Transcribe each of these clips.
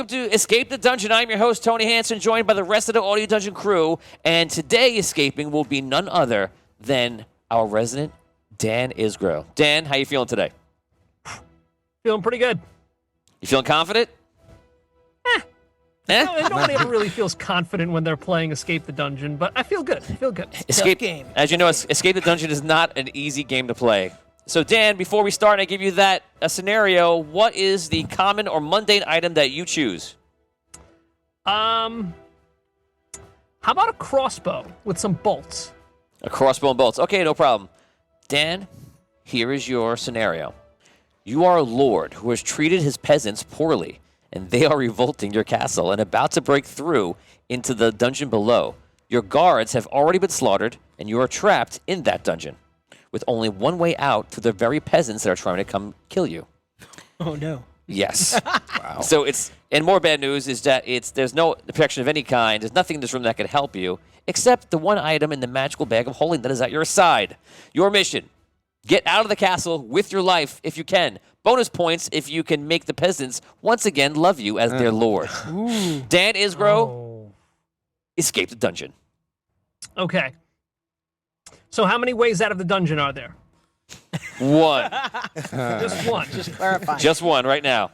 Welcome to Escape the Dungeon. I'm your host, Tony Hansen, joined by the rest of the Audio Dungeon crew. And today, escaping will be none other than our resident Dan Isgro. Dan, how you feeling today? Feeling pretty good. You feeling confident? Nobody ever really feels confident when they're playing Escape the Dungeon, but I feel good. I feel good. Escape game. As you know, Escape the Dungeon is not an easy game to play. So, Dan, before we start, I give you a scenario. What is the common or mundane item that you choose? How about a crossbow with some bolts? A crossbow and bolts. Okay, no problem. Dan, here is your scenario. You are a lord who has treated his peasants poorly, and they are revolting your castle and about to break through into the dungeon below. Your guards have already been slaughtered, and you are trapped in that dungeon, with only one way out for the very peasants that are trying to come kill you. Oh, no. Yes. Wow. So and more bad news is that there's no protection of any kind. There's nothing in this room that can help you, except the one item in the magical bag of holding that is at your side. Your mission: get out of the castle with your life if you can. Bonus points if you can make the peasants once again love you as their lord. Ooh. Dan Isgro, escape the dungeon. Okay. So how many ways out of the dungeon are there? One. Just one. Just clarify. Just one right now.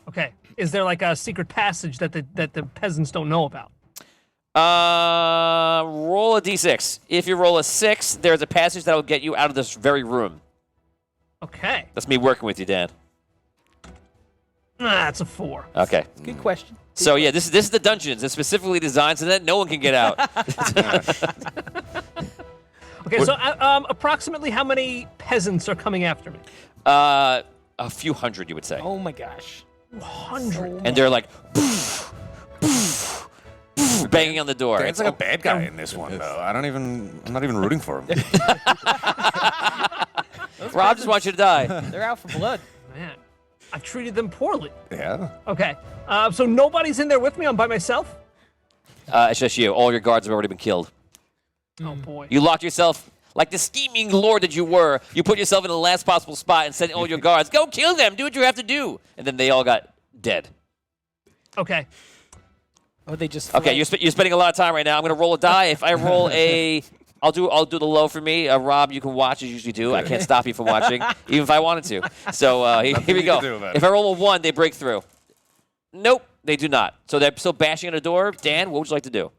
Okay. Is there like a secret passage that the peasants don't know about? Roll a d6. If you roll a 6, there's a passage that will get you out of this very room. Okay. That's me working with you, Dan. It's a 4. Okay. Good question. So yeah, this is the dungeons. It's specifically designed so that no one can get out. Okay, so approximately how many peasants are coming after me? A few hundred, you would say. Oh, my gosh. 100. And they're like poof, poof, poof, banging on the door. Dan's like a bad guy in this one, though. I'm not even rooting for him. Rob just wants you to die. They're out for blood. Man, I've treated them poorly. Yeah. Okay, so nobody's in there with me? I'm by myself? It's just you. All your guards have already been killed. Oh, boy. You locked yourself, like the scheming lord that you were, you put yourself in the last possible spot and sent all your guards, go kill them, do what you have to do. And then they all got dead. Okay. Oh, they just Okay, you're spending a lot of time right now. I'm going to roll a die. If I roll I'll do the low for me. Rob, you can watch as you usually do. I can't stop you from watching, even if I wanted to. So here we go. If I roll a 1, they break through. Nope, they do not. So they're still bashing on the door. Dan, what would you like to do?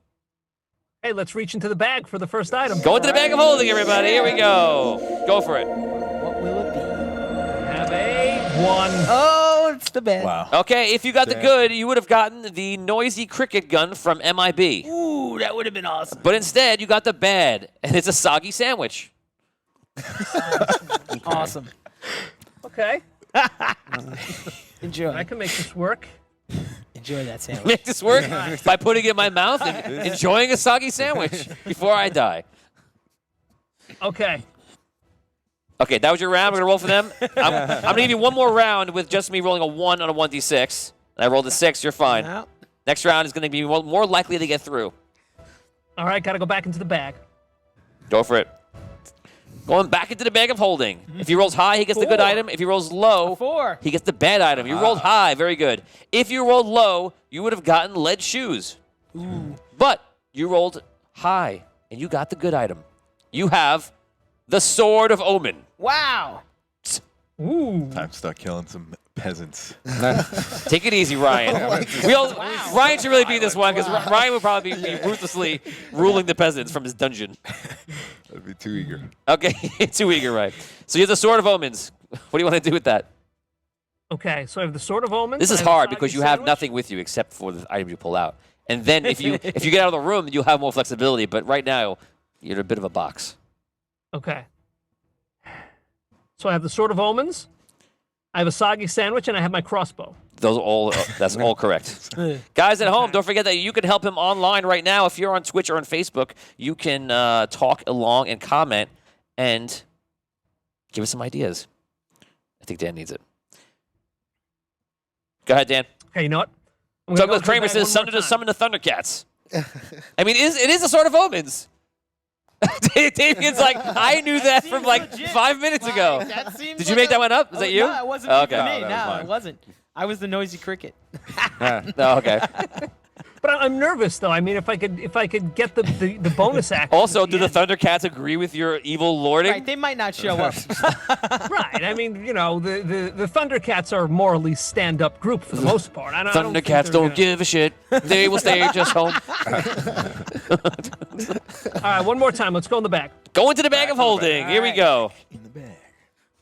Hey, let's reach into the bag for the first item. Go into the bag of holding, everybody. Here we go. Go for it. What will it be? Have a 1. Oh, it's the bed. Wow. Okay, if you got the good, you would have gotten the noisy cricket gun from MIB. Ooh, that would have been awesome. But instead, you got the bad, and it's a soggy sandwich. Awesome. Okay, Enjoy. I can make this work. Enjoy that sandwich. Make this work by putting it in my mouth and enjoying a soggy sandwich before I die. Okay. Okay, that was your round. We're going to roll for them. I'm going to give you one more round with just me rolling a 1 on a 1d6. And I rolled a 6. You're fine. No. Next round is going to be more likely to get through. All right, gotta go back into the bag. Go for it. Going back into the bag of holding. If he rolls high, he gets the good 4. item. If he rolls low, 4. he gets the bad item. You rolled high. Very good. If you rolled low, you would have gotten lead shoes. Ooh. But you rolled high, and you got the good item. You have the Sword of Omen. Wow. Ooh. Time to start killing some peasants. Take it easy, Ryan. Ryan should really be this one, because Ryan would probably be ruthlessly ruling the peasants from his dungeon. I'd be too eager. Okay, too eager, right. So you have the Sword of Omens. What do you want to do with that? Okay, so I have the Sword of Omens. This is I have a hard soggy because you have sandwich. nothing with you except for the item you pull out. And then if you get out of the room, you'll have more flexibility. But right now, you're in a bit of a box. Okay. So I have the Sword of Omens, I have a soggy sandwich, and I have my crossbow. That's all correct. Guys at home, don't forget that you can help him online right now. If you're on Twitch or on Facebook, you can talk along and comment and give us some ideas. I think Dan needs it. Go ahead, Dan. Okay, you know what? Douglas Kramer says, summon the Thundercats. I mean, it is a Sword of Omens. Davian's like, I knew that from like legit. 5 minutes ago. That seems Did you make that one up? Is that you? No, it wasn't Okay. for me. No, that was No, mine. it wasn't. I was the noisy cricket. No, okay. But I'm nervous though. I mean, if I could get the bonus action. Also, at do the end. Thundercats agree with your evil lording? Right, they might not show up. Right. I mean, you know, the Thundercats are a morally stand-up group for the most part. I don't think Thundercats they're don't gonna- give a shit. They will stay just home. All right, one more time. Let's go in the back. Go into the bag of holding. Here we go. In the bag.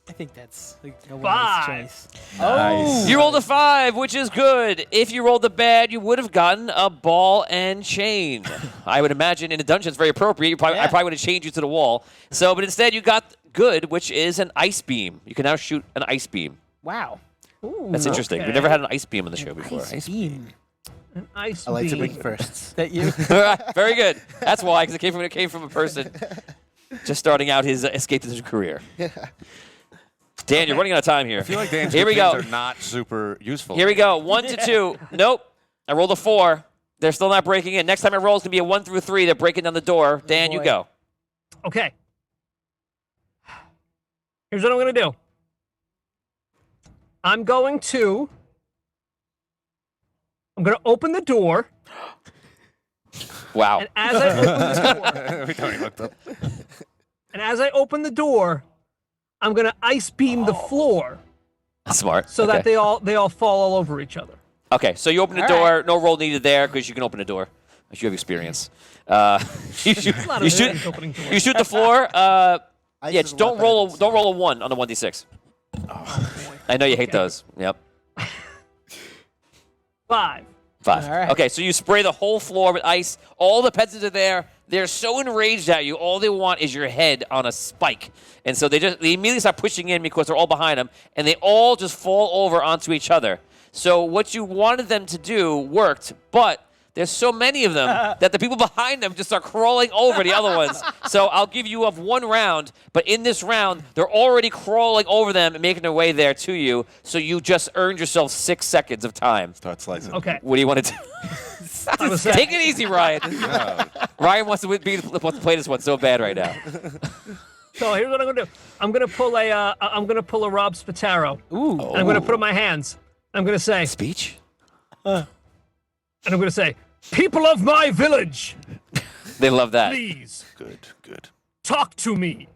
I think that's like a wise 5. choice. Nice. You rolled a 5, which is good. If you rolled a bad, you would have gotten a ball and chain. I would imagine in a dungeon it's very appropriate. I Yeah. probably would have chained you to the wall. So, but instead you got good, which is an ice beam. You can now shoot an ice beam. Wow. Ooh, That's interesting. okay. We've never had an ice beam on the show before. Ice beam. An ice I like to beam. bring firsts. That you. Very good. That's why, because it came from a person just starting out his escapism career. Dan, you're running out of time here. I feel like Dan's Here we go. are not super useful. Here we go. 1 to 2. Nope. I rolled a 4. They're still not breaking in. Next time I roll, it's going to be a 1 through 3. They're breaking down the door. Dan, you boy. go. Okay. Here's what I'm going to do. I'm going to open the door, Wow. and as I open the door, We totally looked up. and as I open the door, I'm going to ice beam the floor Smart. so that Okay. they all fall all over each other. Okay, so you open the All door. right. No roll needed there because you can open a door. You have experience. You shoot, A lot of you shoot, experience opening doors. you shoot the floor. Ice Yeah, is just a don't lot roll. better Don't roll a 1 on the 1d6. I know you hate those. Yep. 5. 5. All right. Okay, so you spray the whole floor with ice. All the peasants are there. They're so enraged at you. All they want is your head on a spike. And so they immediately start pushing in because they're all behind them, and they all just fall over onto each other. So what you wanted them to do worked, but there's so many of them that the people behind them just start crawling over the other ones. So I'll give you up 1 round, but in this round, they're already crawling over them and making their way there to you. So you just earned yourself 6 seconds of time. Start slicing. Okay. What do you want to do? I was Take it easy, Ryan. Ryan wants to play this one so bad right now. So here's what I'm gonna do. I'm gonna pull a Rob Spataro. Ooh. And I'm gonna put up my hands. I'm gonna say, Speech? and I'm gonna say, people of my village, They love that. please Good, good. talk to me.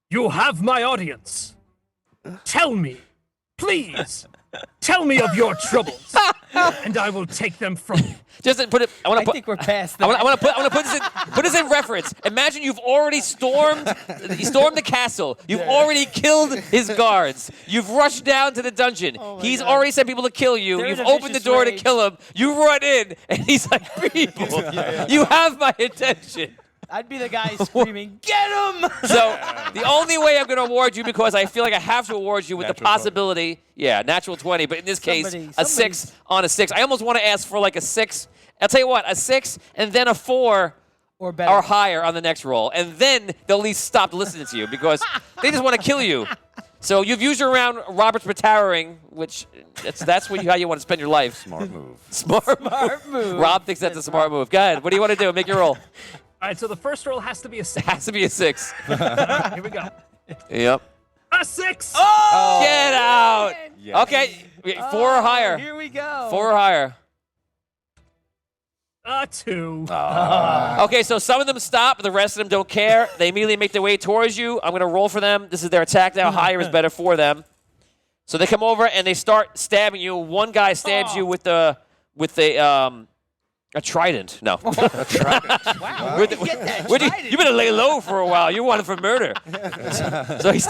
You have my audience. Tell me, please, tell me of your troubles, and I will take them from you. Just to put it. I want I to put. think we're past I that. want to put this in reference. Imagine you've already stormed the castle. You've already killed his guards. You've rushed down to the dungeon. He's already sent people to kill you. They're in You've a opened the vicious door to rage. kill him. You run in, and he's like, "People, you have my attention." I'd be the guy screaming, "Get him!" So the only way I'm going to award you, because I feel like I have to award you with the Natural 20. possibility, natural 20, but in this case, a Somebody- 6 on a 6. I almost want to ask for like a 6. I'll tell you what, a 6 and then a 4 Or better. or higher on the next roll, and then they'll at least stop listening to you because they just want to kill you. So you've used your round Robert's Batowering, which that's how you want to spend your life. Smart move. Smart move. Rob thinks that's a smart move. Go ahead. What do you want to do? Make your roll. All right, so the first roll has to be a 6. Has to be a 6. Here we go. Yep. A 6. Get out. Yes. Okay, 4 or higher. Here we go. 4 or higher. A 2. Okay, so some of them stop, but the rest of them don't care. They immediately make their way towards you. I'm going to roll for them. This is their attack now. Higher is better for them. So they come over and they start stabbing you. One guy stabs you with a trident. No. Wow. Where'd you get that? You've been to lay low for a while. You wanted for murder. So he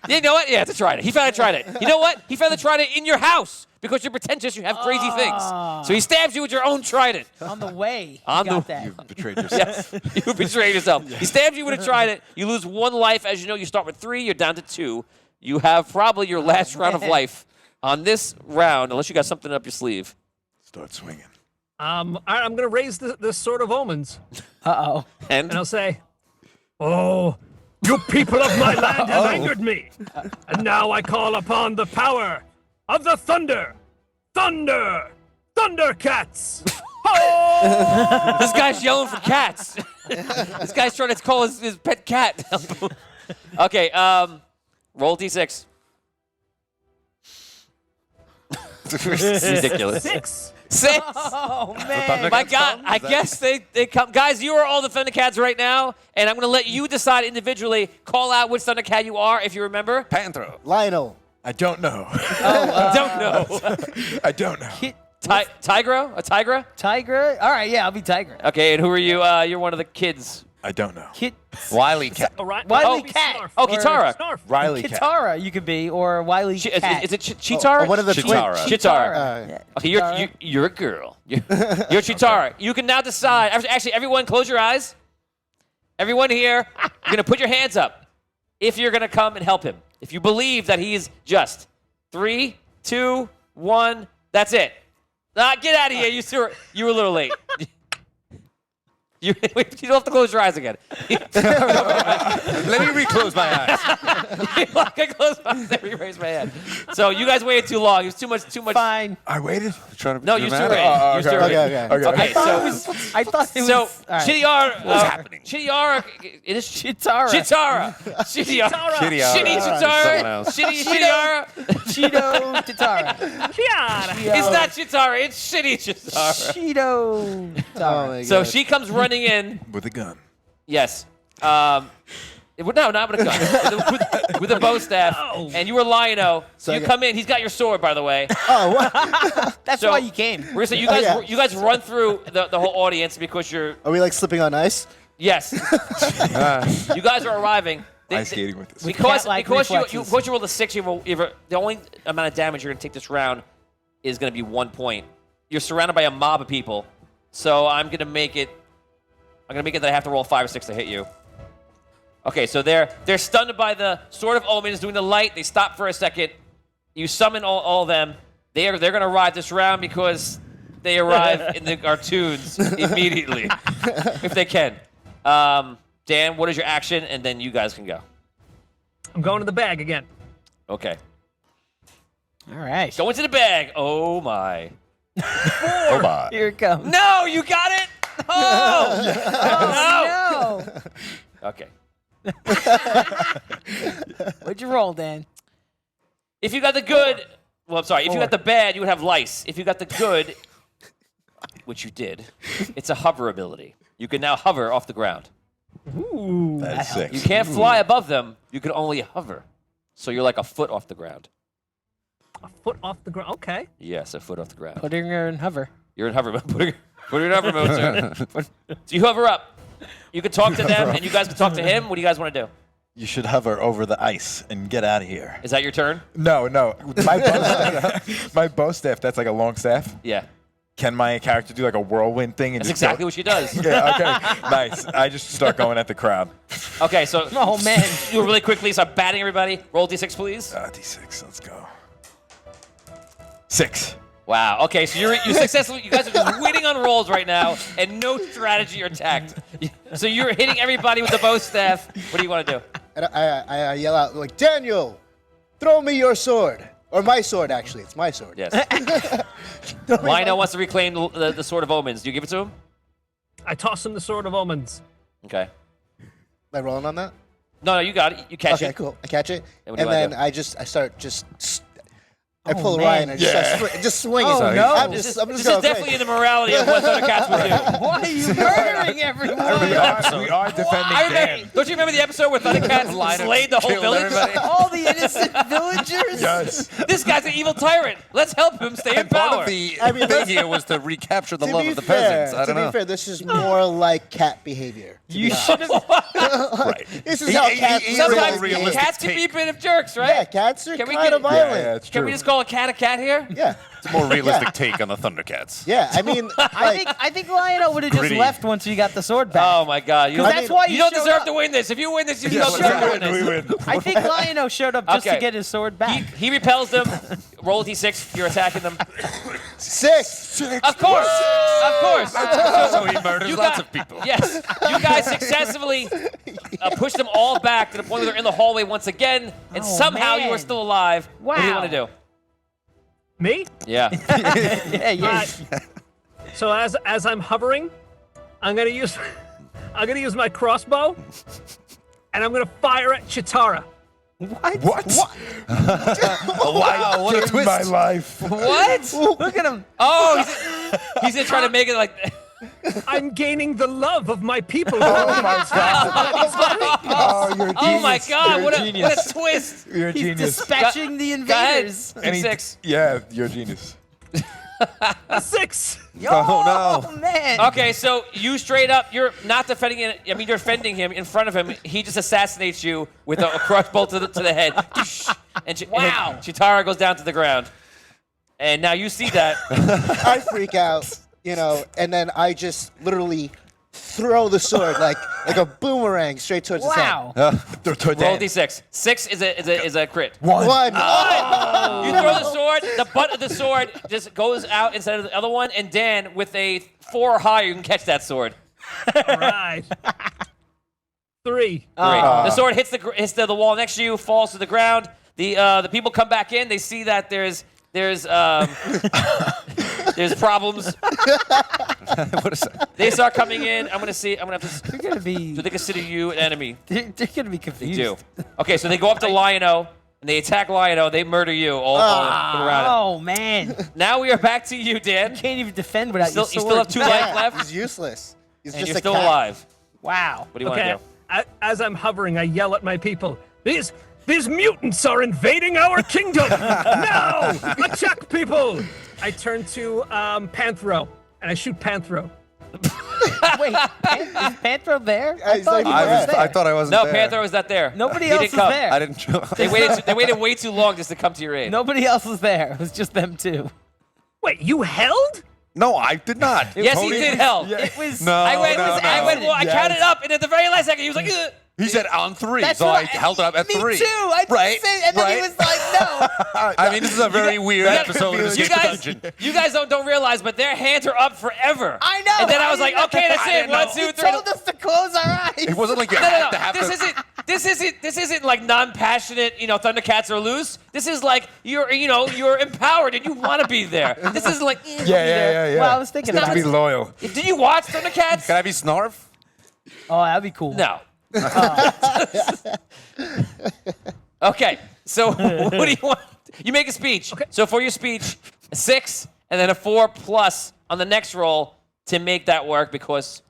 you know what? Yeah, it's a trident. He found a trident. You know what? He found a trident in your house because you're pretentious. You have crazy things. So he stabs you with your own trident. On the way. On you got the- that. You betrayed yourself. You betrayed yourself. He stabs you with a trident. You lose 1 life. As you know, you start with 3. You're down to 2. You have probably your last round of life on this round, unless you got something up your sleeve. Start swinging. I'm gonna raise this Sword of Omens, Uh-oh. And and I'll say, "Oh, you people of my land have angered me, and now I call upon the power of the Thundercats." this guy's yelling for cats. This guy's trying to call his pet cat. Okay, roll D6. Ridiculous. 6. 6. Oh man. My God, I guess they come. Guys, you are all the Thundercats right now, and I'm going to let you decide individually. Call out which Thundercat you are, if you remember. Panthro. Lionel. I don't know. Don't know. I don't know. Tigro? A Tigra? Tiger. All right, yeah, I'll be Tiger. Okay, and who are you? You're one of the kids. I don't know. Wiley Cat. All right. Wiley I'll be Cat. Snarf. Oh, Kitara. Snarf. Riley Cat. Kitara, you could be, or Wiley Cat. Is it Chitara? One of the Chitara. twins. Chitara. Yeah. Okay, Chitara. you're a girl. You're Chitara. You can now decide. Actually, everyone, close your eyes. Everyone here, you're going to put your hands up if you're going to come and help him. If you believe that he is just. 3, 2, 1. That's it. Get out of here. You were a little late. You don't have to close your eyes again. Let me reclose my eyes. I can close my eyes. Let me raise my hand. So you guys waited too long. It was too much. Fine. I waited. Trying to No, be you dramatic. still ready. Okay. Okay, so I thought it was. so all right. Chitara. What's happening? Chitara. It is Chitara. Chitara. Chitara. Chitara. Shitty Someone Chitara. else. Shitty Chitara. Cheeto Chitara. Kiara. It's not Chitara. It's Shitty Chitara. Cheeto Oh Chitara. my So God. she comes running in. With a gun. Yes. No, not with a gun. With a bow staff. No. And you were Lion-O. So you okay. come in. He's got your sword, by the way. Oh, what? That's So- why you came. We're gonna say you guys. yeah. You guys run through the whole audience because you're. Are we like slipping on ice? Yes. You guys are arriving. Ice skating with this. Because Cat-like because you reflexes. rolled a 6, the only amount of damage you're gonna take this round is gonna be 1 point. You're surrounded by a mob of people, so I'm gonna make it that I have to roll 5 or 6 to hit you. Okay, so they're stunned by the Sword of Omens doing the light. They stop for a second. You summon all of them. They're gonna ride this round because they arrive in the cartoons immediately if they can. Dan, what is your action? And then you guys can go. I'm going to the bag again. Okay. All right. Go into the bag. Oh my. Oh, my. Here it comes. No, you got it. Oh, No. no. Okay. What'd you roll, Dan? If you got the good, well, I'm sorry. If you got the bad, you would have lice. If you got the good, which you did, it's a hover ability. You can now hover off the ground. Ooh. That's sick. You can't fly above them. You can only hover. So you're like a foot off the ground. A foot off the ground. Okay. Yes, a foot off the ground. Putting her in hover. You're in hover mode. Put her in hover mode, sir. So you hover up. You can talk to them, and you guys can talk to him. What do you guys want to do? You should hover over the ice and get out of here. Is that your turn? No. My bow staff, my bow staff, that's like a long staff. Yeah. Can my character do like a whirlwind thing? And That's just exactly go? what she does. Yeah, okay. Nice. I just start going at the crowd. Okay, so Oh, man. you really quickly start batting everybody. Roll D6, please. D6, let's go. 6. Wow. Okay, so you successfully. You guys are just winning on rolls right now, and no strategy or tact. So you're hitting everybody with the bow staff. What do you want to do? And I yell out like, Daniel, throw me your sword. Or my sword, actually. It's my sword. Yes. Lionel wants to reclaim the Sword of Omens. Do you give it to him? I toss him the Sword of Omens. Okay. Am I rolling on that? No, you got it. You catch Okay, it. cool. I catch it. And what do you And wanna then do? I start I pull a man. Ryan and just swing Oh, it. no. I'm This just is going definitely crazy. in the morality of what Thundercats would do. Why are you murdering everyone? We are defending I remember, Dan. don't you remember the episode where Thundercats slayed the whole Killed village? everybody. All the innocent villagers? Yes. This guy's an evil tyrant. Let's help him stay in And part power. of the I mean, thing here was to recapture the To love be of the fair, peasants. I don't know. To be fair, this is more like cat behavior. You should have. Right. This is how cats he's Sometimes a realistic cats can be take. a bit of jerks, right? Yeah, cats are Can we kind of get- violent. Yeah, it's Can true. we just call a cat here? Yeah. It's a more realistic take on the Thundercats. Yeah, I mean, I think Lionel would have just Gritty. left once you got the sword back. Oh my God! You, Because that's why you don't showed deserve up. to win this. If you win this, you Yes, don't deserve to win we this. win. I think Lionel showed up just Okay. to get his sword back. He repels them. Roll a d6. You're attacking them. 6. Of course. Of course. So he murders You lots got- of people. Yes. You guys successfully push them all back to the point where they're in the hallway once again, and Oh, somehow you man. are still alive. What do you Wow. want to do? Me? Yeah. Yeah, yeah. So as I'm hovering, I'm gonna use my crossbow, and I'm gonna fire at Chitara. What? What? Wow, what a In twist. my life. What? Look at him. Oh, he's gonna try to make it like. I'm gaining the love of my people. Oh my god. Oh, you're a genius. Oh my God! You're What a a genius. twist! You're a He's genius. dispatching the Go ahead. invaders. And he- 6. Yeah, you're a genius. 6. Oh man. Okay, so you straight up, you're not defending it. I mean, you're defending him in front of him. He just assassinates you with a crossbow to the head. And Wow. Chitara goes down to the ground. And now you see that. I freak out, and then I just literally throw the sword like a boomerang straight towards his head. Wow. Roll d6. 6 is a crit. One. One. You throw the sword. The butt of the sword just goes out instead of the other one. And Dan, with a 4 or higher, you can catch that sword. All right. 3. The sword hits the wall next to you, falls to the ground. The people come back in. They see that there's problems. What is that? They start coming in. I'm gonna have to. They're gonna be. Do they consider you an enemy? They're gonna be They confused. do. Okay, so they go up to Lion-O and they attack Lion-O. They murder you all around. Oh man. Now we are back to you, Dan. Can't even defend without Still, your you sword. still have 2 life left, He's useless. He's and just you're a still cat. alive. Wow. What do you want to Okay. do? As I'm hovering, I yell at my people. These mutants are invading our kingdom. Now, attack, people! I turn to Panthro and I shoot Panthro. Wait, is Panthro there? Yeah, he's not even there. I thought I wasn't No, there. Panther was not there. Nobody He else didn't is come. there. I didn't. They waited way too long just to come to your aid. Nobody else was there. It was just them two. Wait, you held? No, I did not. Yes, Tony- he did help. It was. No, I went. no, I no. counted up, and at the very last second, he was like, "Ugh." He said on 3, That's so what I held it up at me 3. too. I did Right, say, and then he right. was like, "No." I mean, this is a very weird you episode of you Escape guys, the Dungeon. you guys don't realize, but their hands are up forever. I know. And then I was like, okay, that's it. 1, 2, You 3. told us to close our eyes. It wasn't like you No, had to have This isn't like non-passionate, Thundercats are loose. This is like you're empowered and you want to be there. This is like Yeah. Well, I was thinking Just about be it. loyal. Did you watch Thundercats? Can I be Snarf? Oh, that'd be cool. No. Okay, so what do you want? You make a speech. Okay. So for your speech, a 6 and then a 4 plus on the next roll to make that work because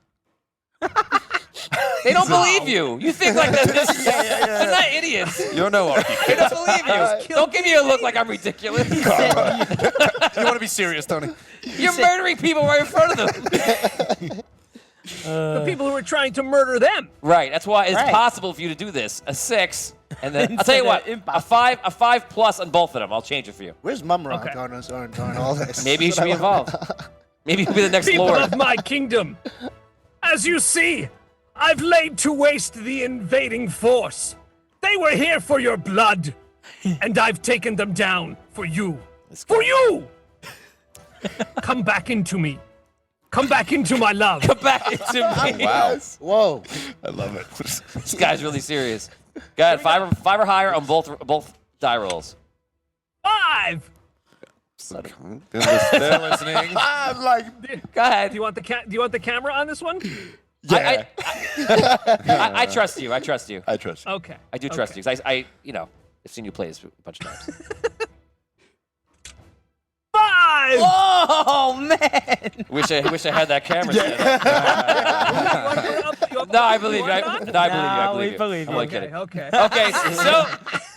they don't believe you. You think like that. They're not idiots. You don't know RP. They don't believe you. Don't give me a look like I'm ridiculous. You want to be serious, Tony? You're murdering people right in front of them. The people who were trying to murder them. Right. That's why it's Right. possible for you to do this. A 6, and then I'll tell Instead you of what. impossible. A 5 plus on both of them. I'll change it for you. Where's Mumra Okay. during all this? Maybe he should be involved. Maybe he'll be the next People lord. of my kingdom. As you see, I've laid to waste the invading force. They were here for your blood, and I've taken them down for you. For you! Come back into me. Come back into my love. Come back into me. Wow. Whoa. I love it. This guy's really serious. Go ahead. 5 or higher on both die rolls. 5. They're listening. I'm like, Go ahead. Do you want the camera on this one? yeah. I trust you. I trust you. I trust you. Okay. I do trust you because I've seen you play this a bunch of times. 5. Oh man. wish I had that camera. set. No, No, I believe you. I believe you. I No, believe we you. believe I'm you. only kidding. Okay. Okay,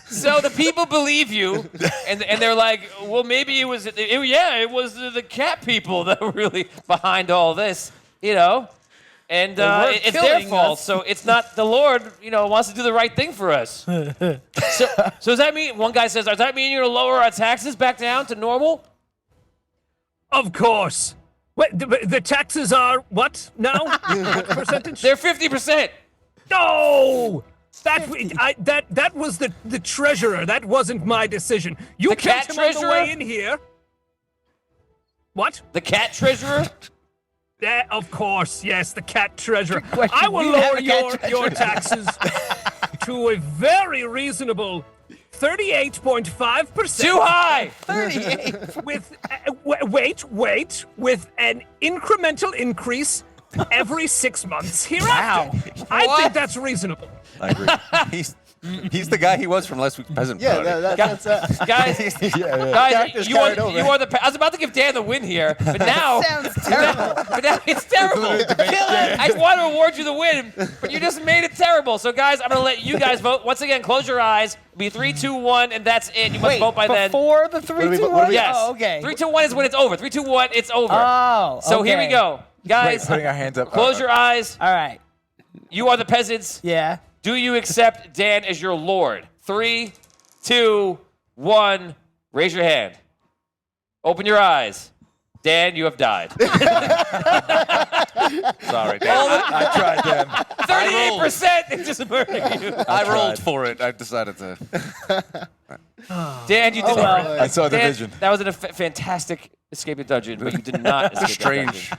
so the people believe you, and they're like, well, maybe it was the cat people that were really behind all this, and were it's their killing fault. us. So it's not the Lord, wants to do the right thing for us. so does that mean? One guy says, does that mean you're gonna lower our taxes back down to normal? Of course. Wait, the taxes are what now? What percentage? They're 50%. No! That was the treasurer. That wasn't my decision. You The killed cat him treasurer? on the way in here. What? The cat treasurer. Of course, yes, the cat treasurer. question. I will You have lower a cat your taxes to a very reasonable 38.5%. Too high. 38. With with an incremental increase every 6 months hereafter. I think that's reasonable. I agree. He's the guy he was from last week's peasant Yeah, party. that's Guys, guys, Character's you are, carried over. you are the. I was about to give Dan the win here, but now, Sounds terrible. but now it's terrible. I want to award you the win, but you just made it terrible. So, guys, I'm gonna let you guys vote. Once again, close your eyes. Be 3, 2, 1, and that's it. You must Wait, vote by then. before the 3, do we 2, vote- 1? Yes. Oh, okay. 3, 2, 1 is when it's over. 3, 2, 1, it's over. Oh, So here we okay. go, guys. Wait, putting our hands up. Close your eyes. All right. You are the peasants. Yeah. Do you accept Dan as your lord? 3, 2, 1. Raise your hand. Open your eyes. Dan, you have died. Sorry, Dan. I tried, Dan. 38% is just murdering you. I rolled for it. I decided to. Dan, you did well. I saw the Dan, vision. that was a fantastic escape the dungeon, but you did not escape Strange. the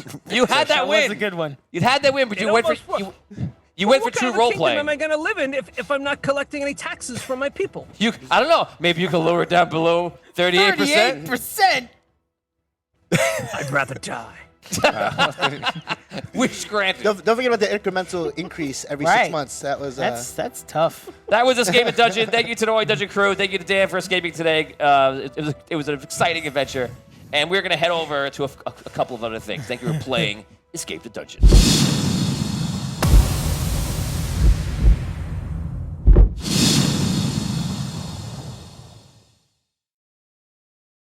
dungeon. You had that That was a win. good one. You had that win, but you went for you went for What kind true of a role kingdom playing. am I going to live in if I'm not collecting any taxes from my people? I don't know. Maybe you can lower it down below 38%. 38%? I'd rather die. Wish granted. Don't forget about the incremental increase every Right. 6 months. That was That's tough. That was Escape the Dungeon. Thank you to the Oi Dungeon crew. Thank you to Dan for escaping today. It was an exciting adventure. And we're going to head over to a couple of other things. Thank you for playing Escape the Dungeon.